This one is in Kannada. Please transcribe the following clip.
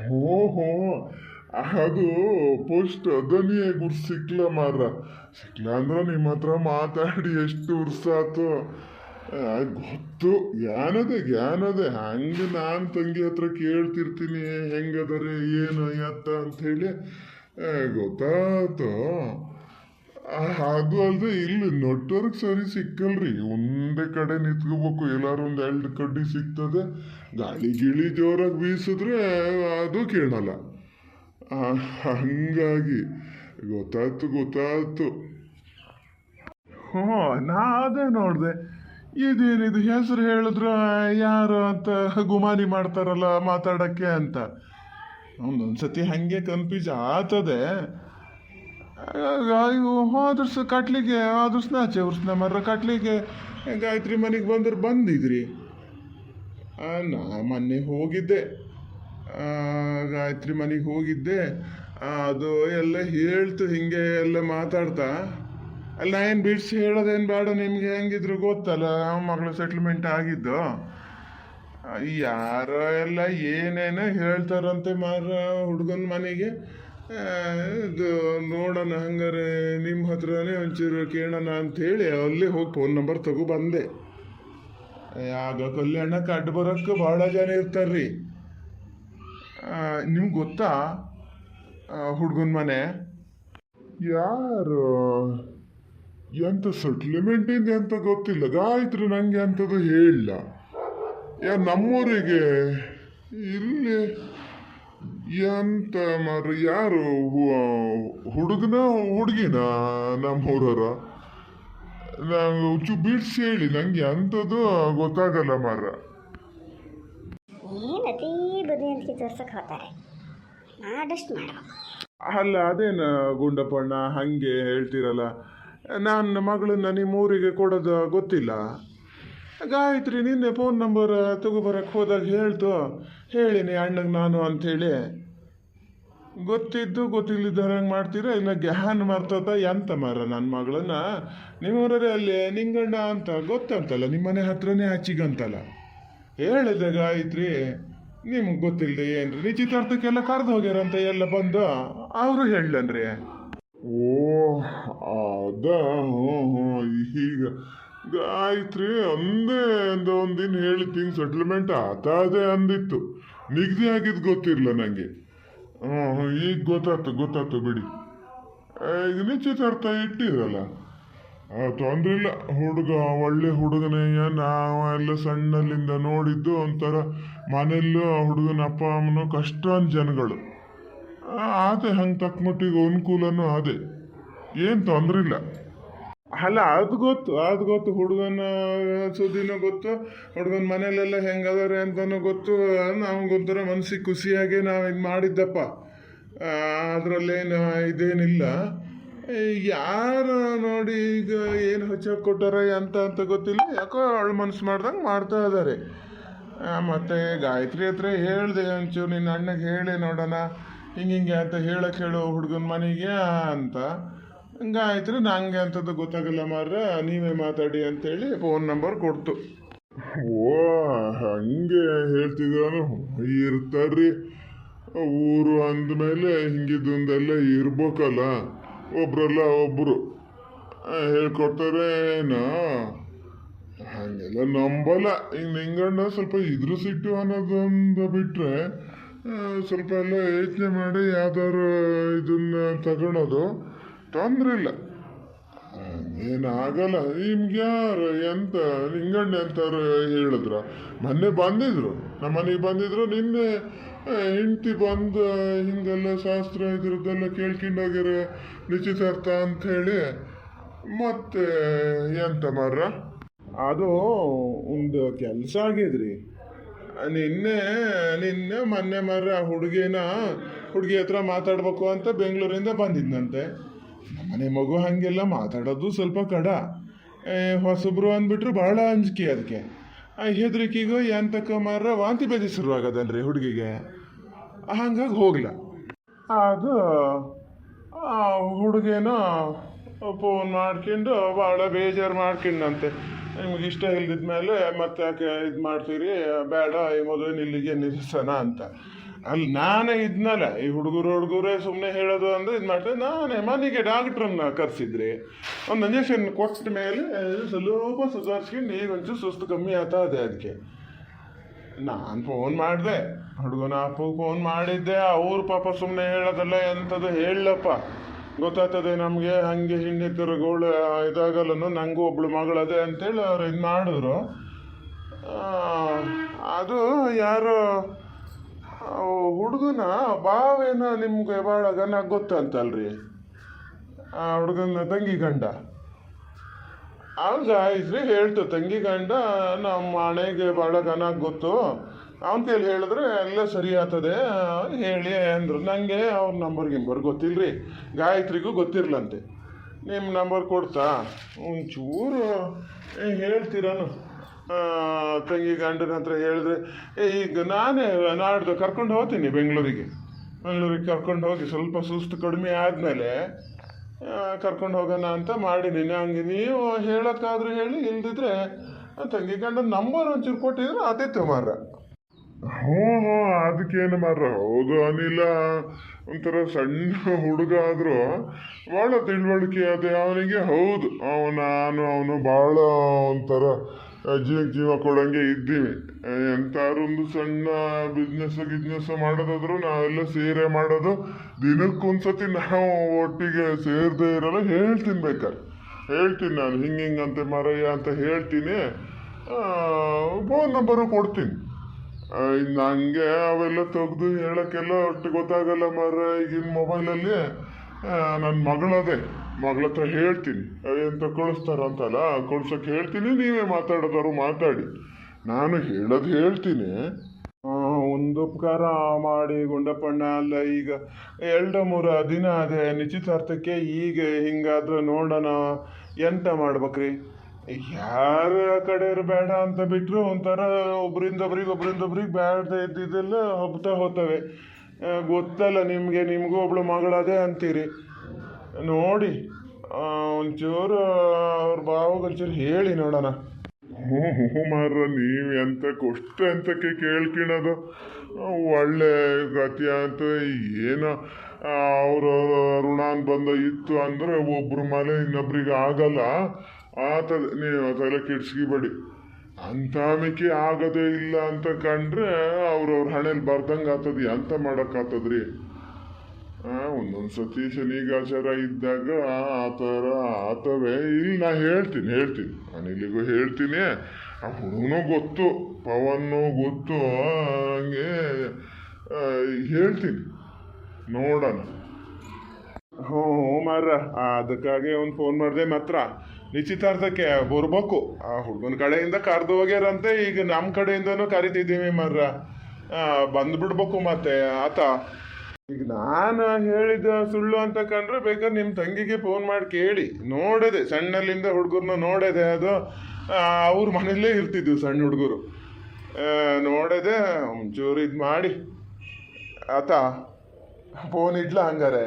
ಹೋ ಹೋ ಅದು ಪೋಸ್ಟ್ ಅದನ್ನೇ ಗುರ್ಸ್ ಸಿಕ್ಲ ಮಾರ. ಸಿಕ್ಲ ಅಂದ್ರೆ ನಿಮ್ಮ ಹತ್ರ ಮಾತಾಡಿ ಎಷ್ಟು ವರ್ಷ ಆತು. ಗೊತ್ತು ಜ್ಞಾನದೆ ಹಂಗೆ ನಾನು ತಂಗಿ ಹತ್ರ ಕೇಳ್ತಿರ್ತೀನಿ ಹೆಂಗದರೆ ಏನು ಎತ್ತ ಅಂಥೇಳಿ ಗೊತ್ತಾತು. ಅದು ಅಲ್ಲದೆ ಇಲ್ಲಿ ನೆಟ್ವರ್ಕ್ ಸರಿ ಸಿಕ್ಕಲ್ರಿ, ಒಂದೇ ಕಡೆ ನಿಂತ್ಕೋಬೇಕು. ಎಲ್ಲಾರು ಒಂದು ಎರಡು ಕಡ್ಡಿ ಸಿಗ್ತದೆ, ಗಾಳಿ ಗಿಳಿ ಜೋರಾಗಿ ಬೀಸಿದ್ರೆ ಅದು ಕೇಳಲ್ಲ. ಹಂಗಾಗಿ ಗೊತ್ತಾಯ್ತು. ಹ್ಞೂ, ನಾ ಅದೇ ನೋಡಿದೆ. ಇದೇನಿದು ಹೆಸರು ಹೇಳಿದ್ರ ಯಾರು ಅಂತ ಗುಮಾನಿ ಮಾಡ್ತಾರಲ್ಲ ಮಾತಾಡಕ್ಕೆ ಅಂತ. ಒಂದೊಂದ್ಸತಿ ಹಂಗೆ ಕನ್ಫ್ಯೂಸ್ ಆಗ್ತದೆ. ಹೋದ್ರಸ್ ಕಟ್ಲಿಗೆ ಆದ್ರಸ್ನಾಚೆ ಉರ್ಸ್ನ ಮರ ಕಟ್ಲಿಗೆ ಗಾಯತ್ರಿ ಮನೆಗೆ ಬಂದಿದ್ರಿ. ನಾ ಮೊನ್ನೆ ಹೋಗಿದ್ದೆ, ಗಾಯತ್ರಿ ಮನೆಗೆ ಹೋಗಿದ್ದೆ. ಅದು ಎಲ್ಲ ಹೇಳ್ತು ಹಿಂಗೆ ಎಲ್ಲ ಮಾತಾಡ್ತಾ. ಅಲ್ಲ ನಾ ಏನು ಬಿಡ್ಸಿ ಹೇಳೋದೇನು ಬೇಡ, ನಿಮ್ಗೆ ಹೆಂಗಿದ್ರು ಗೊತ್ತಲ್ಲ ಮಗಳು ಸೆಟ್ಲ್ಮೆಂಟ್ ಆಗಿದ್ದು. ಯಾರೋ ಎಲ್ಲ ಏನೇನೋ ಹೇಳ್ತಾರಂತೆ ಮಾರ ಹುಡುಗನ ಮನೆಗೆ. ಇದು ನೋಡೋಣ ಹಂಗಾರೆ ನಿಮ್ಮ ಹತ್ರನೇ ಒಂಚೂರು ಕೇಳೋಣ ಅಂಥೇಳಿ ಅಲ್ಲೇ ಹೋಗಿ ಫೋನ್ ನಂಬರ್ ತಗೋ ಬಂದೆ. ಆಗ ಕಲ್ಯಾಣಕ್ಕೆ ಅಡ್ಡ ಬರೋಕ್ಕೆ ಭಾಳ ಜನ ಇರ್ತಾರ್ರಿ. ನಿಮ್ಗೆ ಗೊತ್ತಾ ಹುಡುಗನ ಮನೆ ಯಾರು ಎಂತ ಸೆಟ್ಲ್ಮೆಂಟಿಂದ ಎಂತ ಗೊತ್ತಿಲ್ಲ. ಗಾಯತ್ರಿ ನಂಗೆ ಅಂಥದ್ದು ಹೇಳಿಲ್ಲ. ನಮ್ಮೂರಿಗೆ ಇಲ್ಲಿ ಎಂತ ಮಾರ ಯಾರು ಹುಡುಗನ ಹುಡುಗಿನ ನಮ್ಮೂರರ ನಂಗೆ ಹುಚ್ಚು ಬಿಡ್ಸಿ ಹೇಳಿ, ನಂಗೆ ಅಂಥದ್ದು ಗೊತ್ತಾಗಲ್ಲ ಮಾರ. ಏನತಿ ಬದಿ ಅಂತ ತೋರ್ಸಕ್ಕೆ ಹೋಗ್ತಾರೆ, ಆದಷ್ಟು ಮಾಡಬೇಕು. ಅಲ್ಲ ಅದೇನು ಗುಂಡಪ್ಪಣ್ಣ ಹಂಗೆ ಹೇಳ್ತಿರಲ್ಲ. ನನ್ನ ಮಗಳನ್ನ ನಿಮ್ಮೂರಿಗೆ ಕೊಡೋದು ಗೊತ್ತಿಲ್ಲ. ಗಾಯತ್ರಿ ನಿನ್ನೆ ಫೋನ್ ನಂಬರ್ ತಗೊಬರಕ್ಕೆ ಹೋದಾಗ ಹೇಳಿನಿ ಅಣ್ಣಗೆ ನಾನು ಅಂಥೇಳಿ. ಗೊತ್ತಿಲ್ಲದಿದ್ದಂಗೆ ಮಾಡ್ತೀರಾ ಇಲ್ಲ ಗ್ಯಾನ್ ಮರ್ತದ ಎಂತ ಮಾರ. ನನ್ನ ಮಗಳನ್ನ ನಿಮ್ಮೂರೇ ಅಲ್ಲಿ ನಿಂಗಣ್ಣ ಅಂತ ಗೊತ್ತಂತಲ್ಲ, ನಿಮ್ಮನೆ ಹತ್ರನೇ ಹಚ್ಚಿಗಂತಲ್ಲ ಹೇಳಿದೆ ಗಾಯತ್ರಿ. ನಿಮ್ಗೆ ಗೊತ್ತಿಲ್ಲದೆ ಏನ್ರಿ ನಿಶ್ಚಿತಾರ್ಥಕ್ಕೆಲ್ಲ ಕರೆದು ಹೋಗ್ಯಾರಂತ ಎಲ್ಲ ಬಂದು ಅವರು ಹೇಳನ್ರಿ. ಓ ಅದ ಹ್ಞೂ ಈಗ ಗಾಯತ್ರಿ ಒಂದಿನ ಹೇಳಿದ್ದು ಹಿಂಗೆ ಸೆಟ್ಲ್ಮೆಂಟ್ ಆತಾದೆ ಅಂದಿತ್ತು. ನಿಗದಿ ಆಗಿದ್ದು ಗೊತ್ತಿರಲಿಲ್ಲ ನನಗೆ. ಈಗ ಗೊತ್ತಾಯ್ತು ಬಿಡಿ. ಈಗ ನಿಶ್ಚಿತಾರ್ಥ ಇಟ್ಟಿರಲ್ಲ, ತೊಂದ್ರೆ ಇಲ್ಲ. ಹುಡುಗ ಒಳ್ಳೆ ಹುಡುಗನೇ. ನಾವೆಲ್ಲ ಸಣ್ಣಲ್ಲಿಂದ ನೋಡಿದ್ದು ಒಂಥರ ಮನೆಯಲ್ಲೂ ಹುಡುಗನ ಅಪ್ಪ ಅಮ್ಮನೂ ಕಷ್ಟ ಜನಗಳು ಅದೇ ಹಂಗೆ ತಕ್ಕಮಟ್ಟಿಗೆ ಅನುಕೂಲನೂ ಅದೇ, ಏನು ತೊಂದ್ರೆ ಇಲ್ಲ. ಅಲ್ಲ ಅದು ಗೊತ್ತು ಹುಡುಗನ ಸುದ್ದಿನೂ ಗೊತ್ತು, ಹುಡುಗನ ಮನೇಲೆಲ್ಲ ಹೆಂಗದಾರೆ ಅಂತನೂ ಗೊತ್ತು. ನಮಗೊಂಥರ ಮನಸ್ಸಿಗೆ ಖುಷಿಯಾಗಿ ನಾವು ಇದು ಮಾಡಿದ್ದಪ್ಪ, ಅದರಲ್ಲೇನು ಇದೇನಿಲ್ಲ. ಯಾರು ನೋಡಿ ಈಗ ಏನು ಹಚ್ಚಕ್ಕೆ ಕೊಟ್ಟಾರ ಅಂತ ಗೊತ್ತಿಲ್ಲ. ಯಾಕೋ ಅವಳು ಮನಸ್ಸು ಮಾಡ್ದಂಗೆ ಮಾಡ್ತಾ ಇದ್ದಾರೆ. ಮತ್ತು ಗಾಯತ್ರಿ ಹತ್ರ ಹೇಳಿದೆ, ಒಂಚೂರು ನಿನ್ನ ಅಣ್ಣಗೆ ಹೇಳಿ ನೋಡೋಣ ಹಿಂಗೆ ಅಂತ ಹೇಳು ಹುಡುಗನ ಮನೆಗೆ ಅಂತ. ಗಾಯತ್ರಿ ನಂಗೆ ಅಂಥದ್ದು ಗೊತ್ತಾಗಲ್ಲ ಮಾರ್ರ, ನೀವೇ ಮಾತಾಡಿ ಅಂತೇಳಿ ಫೋನ್ ನಂಬರ್ ಕೊಡ್ತು. ಓ ಹಂಗೆ ಹೇಳ್ತಿದ್ರು ಇರ್ತಾರ್ರಿ. ಊರು ಅಂದಮೇಲೆ ಹಿಂಗಿದ್ದೊಂದೆಲ್ಲ ಇರ್ಬೇಕಲ್ಲ, ಒಬ್ರಲ್ಲ ಒಬ್ಬರು ಹೇಳ್ಕೊಡ್ತಾರೆ ಏನೋ. ಹಾಗೆಲ್ಲ ನಂಬಲ್ಲ. ಈಗ ನಿಂಗಣ್ಣ ಸ್ವಲ್ಪ ಇದ್ರ ಸಿಟ್ಟು ಅನ್ನೋದೊಂದು ಬಿಟ್ಟರೆ ಸ್ವಲ್ಪ ಎಲ್ಲ ಯೋಚನೆ ಮಾಡಿ ಯಾವ್ದಾರು ಇದನ್ನ ತಗೊಳೋದು ತೊಂದರೆ ಇಲ್ಲ, ಏನಾಗಲ್ಲ. ನಿಮ್ಗೆ ಯಾರು ಎಂತ ನಿಂಗಣ್ಣ ಎಂತಾರು ಹೇಳಿದ್ರ? ಮೊನ್ನೆ ಬಂದಿದ್ರು, ನಮ್ಮ ಮನೆಗೆ ಬಂದಿದ್ರು. ನಿನ್ನೆ ಹೆಂಡ್ತಿ ಬಂದು ಹಿಂಗೆಲ್ಲ ಶಾಸ್ತ್ರ ಇದ್ರದ್ದೆಲ್ಲ ಕೇಳ್ಕೊಂಡೋಗ್ಯಾರ ನಿಶ್ಚಿತಾರ್ಥ ಅಂಥೇಳಿ. ಮತ್ತೆ ಎಂತ ಮಾರ್ರ, ಅದು ಒಂದು ಕೆಲಸ ಆಗಿದ್ರಿ. ನಿನ್ನೆ ಮೊನ್ನೆ ಮಾರ್ರ ಹುಡುಗಿ ಹತ್ರ ಮಾತಾಡ್ಬೇಕು ಅಂತ ಬೆಂಗಳೂರಿಂದ ಬಂದಿದ್ನಂತೆ. ನಮ್ಮನೆ ಮಗು ಹಾಗೆಲ್ಲ ಮಾತಾಡೋದು ಸ್ವಲ್ಪ ಕಡ. ಹೊಸಬ್ರು ಅಂದ್ಬಿಟ್ರು ಭಾಳ ಅಂಜಿಕೆ. ಅದಕ್ಕೆ ಹೆದರಿಕೆಗೂ ಎಂತಕ್ಕ ಮಾರ್ರ ವಾಂತಿ ಬೇದಿ ಶುರುವಾಗದನ್ರಿ ಹುಡುಗಿಗೆ. ಹಂಗಾಗಿ ಹೋಗ್ಲ. ಅದು ಹುಡುಗೇನೋ ಫೋನ್ ಮಾಡ್ಕೊಂಡು ಭಾಳ ಬೇಜಾರು ಮಾಡ್ಕೊಂಡಂತೆ. ನಿಮ್ಗೆ ಇಷ್ಟ ಇಲ್ದಿದ್ಮೇಲೆ ಮತ್ತೆ ಯಾಕೆ ಇದು ಮಾಡ್ತೀರಿ, ಬೇಡ ಈ ಮದುವೆ ಇಲ್ಲಿಗೆ ನಿಲ್ಲಿಸೋಣ ಅಂತ. ಅಲ್ಲಿ ನಾನೇ ಇದ್ನಲ್ಲ, ಈ ಹುಡುಗರೇ ಸುಮ್ಮನೆ ಹೇಳೋದು ಅಂದ್ರೆ ಇದು ಮಾಡ್ತಾರೆ. ನಾನೇ ಮನೆಗೆ ಡಾಕ್ಟ್ರನ್ನ ಕರೆಸಿದ್ರಿ, ಒಂದು ಇಂಜೆಕ್ಷನ್ ಕೊಟ್ಟ ಮೇಲೆ ಸ್ವಲ್ಪ ಸುಧಾರಿಸ್ಕೊಂಡು ಈಗ ಒಂಚೂರು ಸುಸ್ತು ಕಮ್ಮಿ ಆಗ್ತಾ ಇದೆ. ಅದಕ್ಕೆ ನಾನು ಫೋನ್ ಮಾಡಿದೆ, ಹುಡುಗನ ಅಪ್ಪಗೆ ಫೋನ್ ಮಾಡಿದ್ದೆ. ಅವ್ರು ಪಾಪ ಸುಮ್ಮನೆ ಹೇಳೋದಲ್ಲ, ಎಂಥದ್ದು ಹೇಳಪ್ಪ ಗೊತ್ತಾಗ್ತದೆ ನಮಗೆ, ಹಾಗೆ ಹಿಂಡಿತರ ಗೋಳು ಇದಾಗಲ್ಲನು, ನನಗೂ ಒಬ್ಳು ಮಗಳದೆ ಅಂತೇಳಿ ಅವ್ರು ಇದು ಮಾಡಿದ್ರು. ಅದು ಯಾರು ಹುಡುಗನ ಬಾವೇನ ನಿಮ್ಗೆ ಭಾಳ ಗನ ಗೊತ್ತಂತಲ್ರಿ, ಆ ಹುಡುಗನ ತಂಗಿ ಗಂಡ. ಅವ್ನಿಗೆ ಆಯ್ತ್ರಿ ಹೇಳ್ತು, ತಂಗಿ ಗಂಡ ನಮ್ಮ ಮನೆಗೆ ಭಾಳ ಗನ ಗೊತ್ತು, ಅವನ ಕೈಲಿ ಹೇಳಿದ್ರೆ ಎಲ್ಲ ಸರಿ ಆಗ್ತದೆ ಹೇಳಿ ಅಂದರು. ನನಗೆ ಅವ್ರ ನಂಬರ್ ಗೊತ್ತಿಲ್ಲರಿ, ಗಾಯತ್ರಿಗೂ ಗೊತ್ತಿರ್ಲಂತೆ. ನಿಮ್ಮ ನಂಬರ್ ಕೊಡ್ತಾ ಒಂಚೂರು ಹೇಳ್ತೀರಾನು ತಂಗಿ ಗಂಡನ ಹತ್ರ ಹೇಳಿದ್ರೆ, ಈಗ ನಾನೇ ನಾಡ್ದು ಕರ್ಕೊಂಡು ಹೋಗ್ತೀನಿ ಬೆಂಗಳೂರಿಗೆ ಕರ್ಕೊಂಡು ಹೋಗಿ ಸ್ವಲ್ಪ ಸುಸ್ತು ಕಡಿಮೆ ಆದಮೇಲೆ ಕರ್ಕೊಂಡು ಹೋಗೋಣ ಅಂತ ಮಾಡೀನಿ. ಹಂಗೆ ನೀವು ಹೇಳೋಕ್ಕಾದ್ರೂ ಹೇಳಿ, ಇಲ್ದಿದ್ರೆ ತಂಗಿ ಗಂಡನ ನಂಬರ್ ಒಂಚೂರು ಕೊಟ್ಟಿದ್ರೆ ಅದೇ ಮಾರ. ಹ್ಞೂ ಅದಕ್ಕೇನು ಮಾರ, ಹೌದು ಅನಿಲ ಒಂಥರ ಸಣ್ಣ ಹುಡುಗ ಆದರೂ ಭಾಳ ತಿಳುವಳಿಕೆ ಅದೇ ಅವನಿಗೆ. ಹೌದು ಅವನು ಭಾಳ ಒಂಥರ ಜೀವ ಕೊಡಂಗೆ ಇದ್ದೀವಿ. ಎಂತಾರು ಒಂದು ಸಣ್ಣ ಬಿಸ್ನೆಸ್ ಮಾಡೋದಾದ್ರು ನಾವೆಲ್ಲ ಸೇರೇ ಮಾಡೋದು. ದಿನಕ್ಕೊಂದ್ಸತಿ ನಾವು ಒಟ್ಟಿಗೆ ಸೇರದೇ ಇರಲ್ಲ. ಹೇಳ್ತೀನಿ ಬೇಕಾದ್ರೆ ಹೇಳ್ತೀನಿ, ನಾನು ಹಿಂಗಂತೆ ಮರಯ್ಯ ಅಂತ ಹೇಳ್ತೀನಿ. ಫೋನ್ ನಂಬರು ಕೊಡ್ತೀನಿ. ನನಗೆ ಅವೆಲ್ಲ ತೆಗೆದು ಹೇಳೋಕ್ಕೆಲ್ಲ ಅಷ್ಟು ಗೊತ್ತಾಗಲ್ಲ ಮರ. ಈಗಿನ ಮೊಬೈಲಲ್ಲಿ ನನ್ನ ಮಗಳ ಹತ್ರ ಹೇಳ್ತೀನಿ, ಎಂತ ಕಳಿಸ್ತಾರಂತಲ್ಲ ಕಳ್ಸೋಕ್ಕೆ ಹೇಳ್ತೀನಿ. ನೀವೇ ಮಾತಾಡೋದಾರು ಮಾತಾಡಿ, ನಾನು ಹೇಳೋದು ಹೇಳ್ತೀನಿ. ಒಂದು ಉಪಕಾರ ಮಾಡಿ ಗುಂಡಪ್ಪಣ್ಣ, ಅಲ್ಲ ಈಗ 2-3 ದಿನ ಅದೇ ನಿಶ್ಚಿತಾರ್ಥಕ್ಕೆ, ಈಗ ಹಿಂಗಾದ್ರೆ ನೋಡೋಣ ಎಂತ ಮಾಡ್ಬೇಕ್ರಿ. ಯಾರ ಕಡೆಯವ್ರು ಬೇಡ ಅಂತ ಬಿಟ್ಟರು ಒಂಥರ ಒಬ್ರಿಂದೊಬ್ರಿಗೆ ಬೇಡ ಇದ್ದಿದ್ದೆಲ್ಲ ಹಬ್ತಾ ಹೋಗ್ತವೆ. ಗೊತ್ತಲ್ಲ ನಿಮಗೂ ಒಬ್ಳು ಮಗಳದೇ ಅಂತೀರಿ. ನೋಡಿ ಒಂಚೂರು ಅವ್ರ ಬಾವಾಗ ಒಂಚೂರು ಹೇಳಿ ನೋಡೋಣ. ಹ್ಞೂ ಮಾರ್ರ, ನೀವು ಎಂತಕ್ಕೆ ಅಂತಕ್ಕೆ ಕೇಳ್ಕಿಣದು ಒಳ್ಳೆ ಗತಿ ಅಂತ. ಏನೋ ಅವ್ರ ಋಣಾನ್ ಬಂದ ಇತ್ತು ಅಂದರೆ ಒಬ್ರ ಮೇಲೆ ಇನ್ನೊಬ್ರಿಗೆ ಆಗಲ್ಲ ಆತದ. ನೀವು ಅದೆಲ್ಲ ಕೆಡ್ಸ್ಕಿಬೇಡಿ. ಅಂಥ ಮಿಕ್ಕಿ ಆಗದೇ ಇಲ್ಲ ಅಂತ ಕಂಡ್ರೆ ಅವ್ರವ್ರ ಹಣೆಯಲ್ಲಿ ಬರ್ದಂಗೆ ಆಗ್ತದೆ. ಎಂತ ಮಾಡೋಕ್ಕಾಗ್ತದ್ರಿ. ಒಂದೊಂದು ಸತಿ ಶನಿಗಾಚಾರ ಇದ್ದಾಗ ಆ ಥರ ಆತವೆ. ಇಲ್ಲಿ ನಾ ಹೇಳ್ತೀನಿ ಅನಿಲಿಗೂ ಹೇಳ್ತೀನಿ, ಆ ಹುಡುಗನೂ ಗೊತ್ತು, ಪವನ್ನೂ ಗೊತ್ತು, ಹಂಗೆ ಹೇಳ್ತೀನಿ ನೋಡೋಣ. ಹ್ಞೂ ಮಾರ, ಅದಕ್ಕಾಗೆ ಒಂದು ಫೋನ್ ಮಾಡಿದೆ. ಮಾತ್ರ ನಿಶ್ಚಿತಾರ್ಥಕ್ಕೆ ಬರ್ಬೇಕು. ಆ ಹುಡುಗನ ಕಡೆಯಿಂದ ಕರೆದು ಹೋಗ್ಯಾರಂತೆ, ಈಗ ನಮ್ಮ ಕಡೆಯಿಂದನೂ ಕರಿತಿದ್ದೀವಿ ಮಾರ್ರ. ಬಂದ್ಬಿಡ್ಬೇಕು ಮತ್ತೆ ಆತ. ಈಗ ನಾನು ಹೇಳಿದ ಸುಳ್ಳು ಅಂತ ಕಂಡ್ರೆ ಬೇಕಾದ್ರೆ ನಿಮ್ಮ ತಂಗಿಗೆ ಫೋನ್ ಮಾಡಿ ಕೇಳಿ. ನೋಡಿದೆ ಸಣ್ಣಲ್ಲಿಂದ ಹುಡುಗರನ್ನ ನೋಡಿದೆ, ಅದು ಅವ್ರ ಮನೆಯಲ್ಲೇ ಇರ್ತಿದ್ವು ಸಣ್ಣ ಹುಡುಗರು. ನೋಡಿದೆ, ಒಂಚೂರು ಇದು ಮಾಡಿ ಆತ ಫೋನ್ ಇಡ್ಲ ಹಂಗಾರೆ.